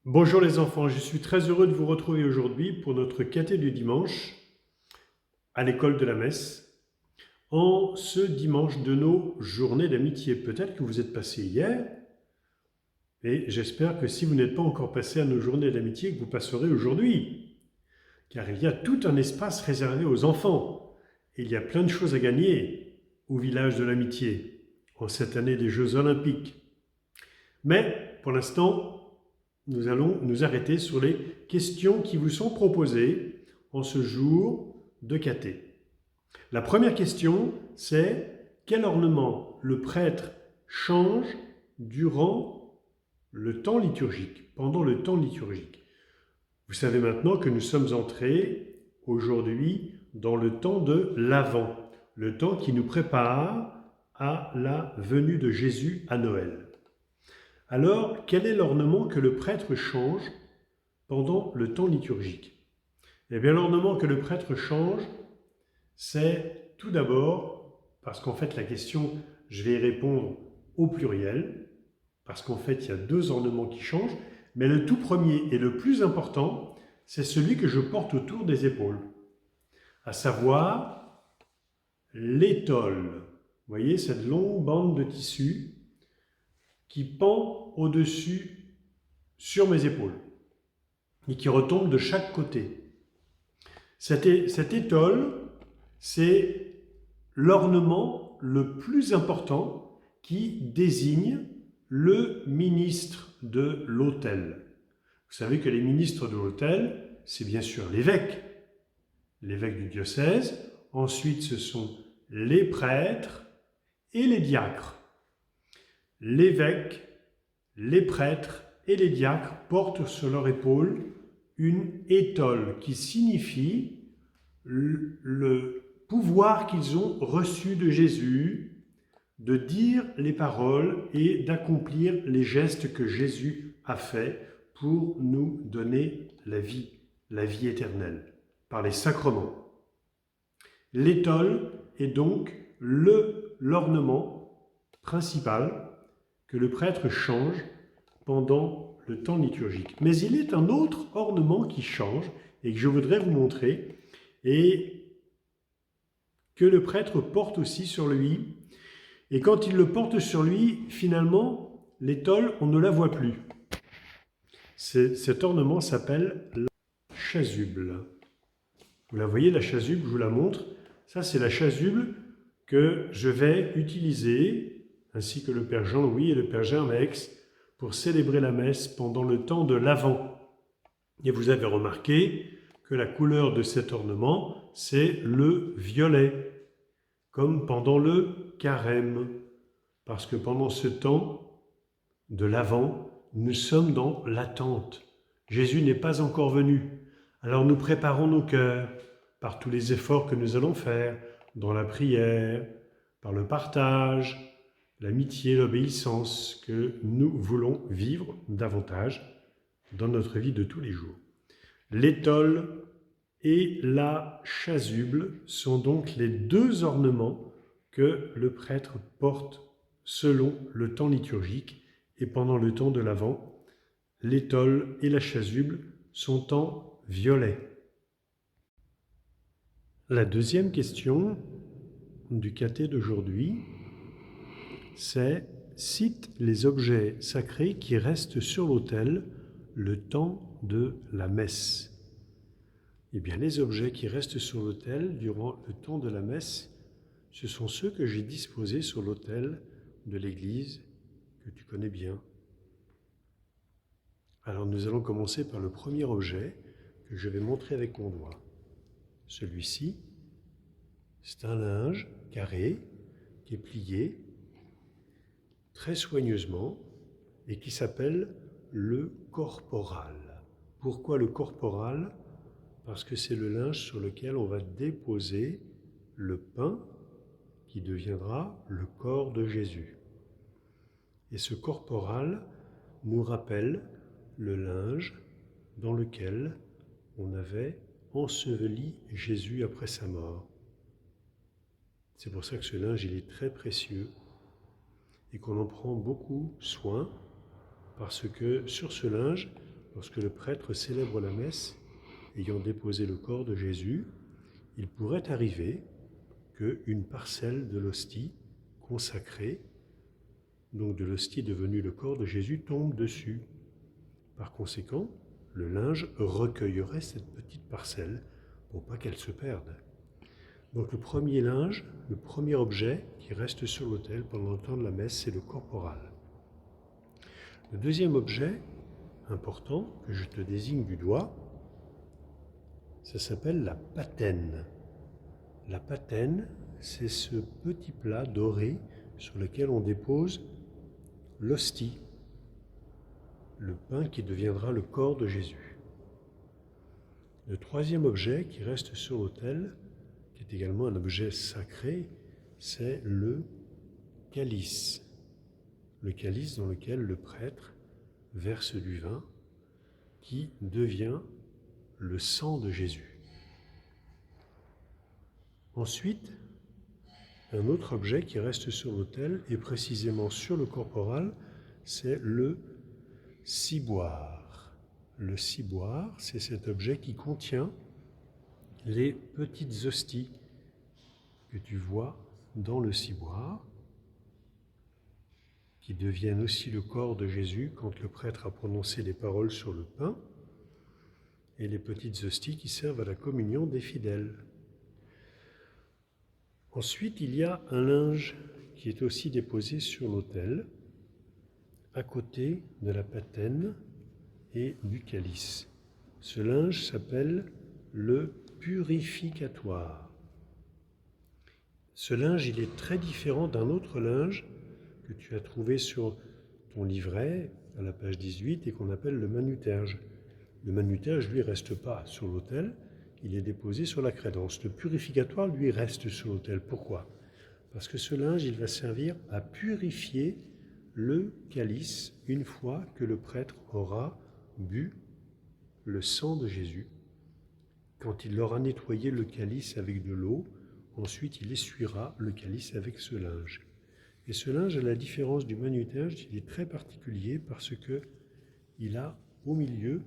Bonjour les enfants, je suis très heureux de vous retrouver aujourd'hui pour notre caté du dimanche à l'école de la messe, en ce dimanche de nos journées d'amitié. Peut-être que vous êtes passés hier, et j'espère que si vous n'êtes pas encore passé à nos journées d'amitié, que vous passerez aujourd'hui, car il y a tout un espace réservé aux enfants. Et il y a plein de choses à gagner au village de l'amitié, en cette année des Jeux Olympiques. Mais pour l'instant, nous allons nous arrêter sur les questions qui vous sont proposées en ce jour de caté. La première question, c'est quel ornement le prêtre change durant le temps liturgique, pendant le temps liturgique. Vous savez maintenant que nous sommes entrés aujourd'hui dans le temps de l'Avent, le temps qui nous prépare à la venue de Jésus à Noël. Alors, quel est l'ornement que le prêtre change pendant le temps liturgique? Eh bien, l'ornement que le prêtre change, c'est tout d'abord, parce qu'en fait la question, je vais y répondre au pluriel, parce qu'en fait il y a deux ornements qui changent, mais le tout premier et le plus important, c'est celui que je porte autour des épaules, à savoir l'étole. Vous voyez cette longue bande de tissu qui pend au-dessus sur mes épaules et qui retombe de chaque côté. Cette étole, c'est l'ornement le plus important qui désigne le ministre de l'autel. Vous savez que les ministres de l'autel, c'est bien sûr l'évêque du diocèse, ensuite ce sont les prêtres et les diacres. L'évêque, les prêtres et les diacres portent sur leur épaule une étole qui signifie le pouvoir qu'ils ont reçu de Jésus de dire les paroles et d'accomplir les gestes que Jésus a faits pour nous donner la vie éternelle, par les sacrements. L'étole est donc l'ornement principal que le prêtre change pendant le temps liturgique. Mais il est un autre ornement qui change et que je voudrais vous montrer et que le prêtre porte aussi sur lui. Et quand il le porte sur lui, finalement, l'étole, on ne la voit plus. Cet ornement s'appelle la chasuble. Vous la voyez, la chasuble, je vous la montre. Ça, c'est la chasuble que je vais utiliser, ainsi que le Père Jean-Louis et le Père Germex, pour célébrer la messe pendant le temps de l'Avent. Et vous avez remarqué que la couleur de cet ornement, c'est le violet, comme pendant le carême. Parce que pendant ce temps de l'Avent, nous sommes dans l'attente. Jésus n'est pas encore venu. Alors nous préparons nos cœurs par tous les efforts que nous allons faire, dans la prière, par le partage, l'amitié, l'obéissance que nous voulons vivre davantage dans notre vie de tous les jours. L'étole et la chasuble sont donc les deux ornements que le prêtre porte selon le temps liturgique et pendant le temps de l'Avent. L'étole et la chasuble sont en violet. La deuxième question du caté d'aujourd'hui, c'est « Cite les objets sacrés qui restent sur l'autel le temps de la messe ». Eh bien, les objets qui restent sur l'autel durant le temps de la messe, ce sont ceux que j'ai disposés sur l'autel de l'église que tu connais bien. Alors nous allons commencer par le premier objet que je vais montrer avec mon doigt. Celui-ci, c'est un linge carré qui est plié très soigneusement et qui s'appelle le corporal. Pourquoi le corporal ? Parce que c'est le linge sur lequel on va déposer le pain qui deviendra le corps de Jésus. Et ce corporal nous rappelle le linge dans lequel on avait enseveli Jésus après sa mort. C'est pour ça que ce linge, il est très précieux et qu'on en prend beaucoup soin parce que sur ce linge lorsque le prêtre célèbre la messe, ayant déposé le corps de Jésus, il pourrait arriver qu'une parcelle de l'hostie consacrée, donc de l'hostie devenue le corps de Jésus, tombe dessus. Par conséquent, le linge recueillerait cette petite parcelle pour pas qu'elle se perde. Donc le premier linge, le premier objet qui reste sur l'autel pendant le temps de la messe, c'est le corporal. Le deuxième objet important que je te désigne du doigt, ça s'appelle la patène. La patène, c'est ce petit plat doré sur lequel on dépose l'hostie, le pain qui deviendra le corps de Jésus. Le troisième objet qui reste sur l'autel, qui est également un objet sacré, c'est le calice. Le calice dans lequel le prêtre verse du vin qui devient le sang de Jésus. Ensuite, un autre objet qui reste sur l'autel, et précisément sur le corporal, c'est le ciboire. Le ciboire, c'est cet objet qui contient les petites hosties que tu vois dans le ciboire, qui deviennent aussi le corps de Jésus quand le prêtre a prononcé les paroles sur le pain, et les petites hosties qui servent à la communion des fidèles. Ensuite, il y a un linge qui est aussi déposé sur l'autel, à côté de la patène et du calice. Ce linge s'appelle le purificatoire. Ce linge, il est très différent d'un autre linge que tu as trouvé sur ton livret, à la page 18, et qu'on appelle le manuterge. Le manuterge, lui, reste pas sur l'autel, il est déposé sur la crédence. Le purificatoire, lui, reste sur l'autel. Pourquoi? Parce que ce linge, il va servir à purifier le calice une fois que le prêtre aura bu le sang de Jésus. Quand il aura nettoyé le calice avec de l'eau, ensuite il essuiera le calice avec ce linge. Et ce linge, à la différence du manuterge, il est très particulier parce que il a au milieu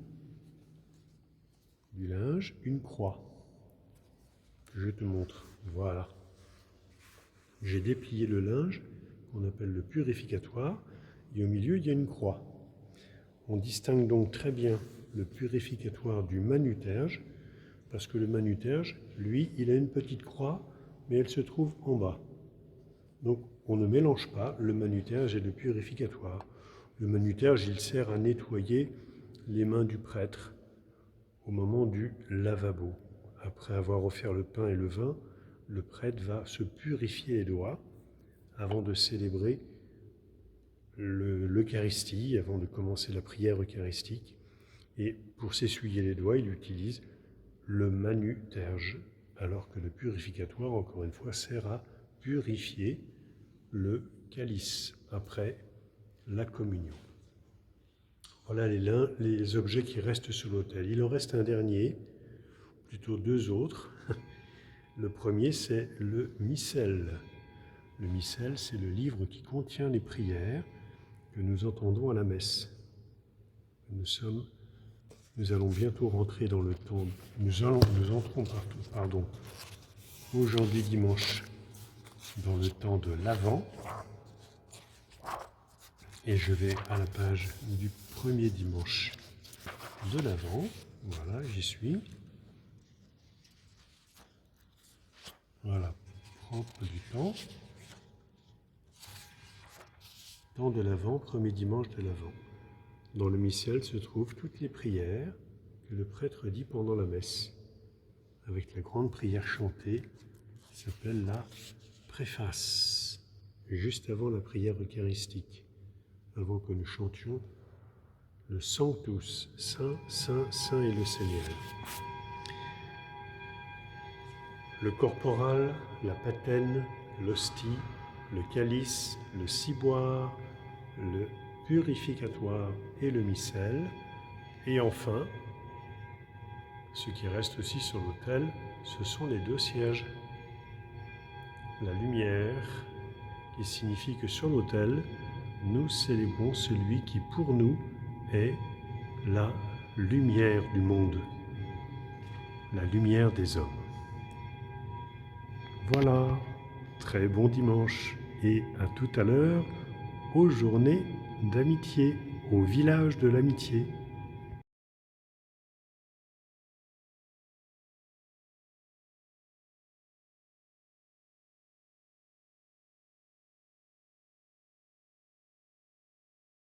du linge une croix. Je te montre. Voilà. J'ai déplié le linge qu'on appelle le purificatoire et au milieu il y a une croix. On distingue donc très bien le purificatoire du manuterge parce que le manuterge, lui, il a une petite croix mais elle se trouve en bas. Donc on ne mélange pas le manuterge et le purificatoire. Le manuterge, il sert à nettoyer les mains du prêtre au moment du lavabo. Après avoir offert le pain et le vin, le prêtre va se purifier les doigts avant de célébrer l'Eucharistie, avant de commencer la prière eucharistique. Et pour s'essuyer les doigts, il utilise le manuterge, alors que le purificatoire, encore une fois, sert à purifier le calice après la communion. Voilà les objets qui restent sur l'autel. Il en reste un dernier, plutôt deux autres. Le premier, c'est le missel. Le missel, c'est le livre qui contient les prières que nous entendons à la messe. Nous allons bientôt rentrer dans le temps. Nous entrons aujourd'hui dimanche dans le temps de l'Avent. Et je vais à la page du premier dimanche de l'Avent. Voilà, j'y suis. Voilà, propre du temps. Temps de l'Avent, premier dimanche de l'Avent. Dans le missel se trouvent toutes les prières que le prêtre dit pendant la messe, avec la grande prière chantée qui s'appelle la préface, juste avant la prière eucharistique, avant que nous chantions le Sanctus, Saint, Saint, Saint est le Seigneur. Le corporal, la patène, l'hostie, le calice, le ciboire, le purificatoire et le missel. Et enfin, ce qui reste aussi sur l'autel, ce sont les deux cierges. La lumière, qui signifie que sur l'autel, nous célébrons celui qui pour nous est la lumière du monde, la lumière des hommes. Voilà, très bon dimanche et à tout à l'heure aux journées d'amitié, au village de l'amitié.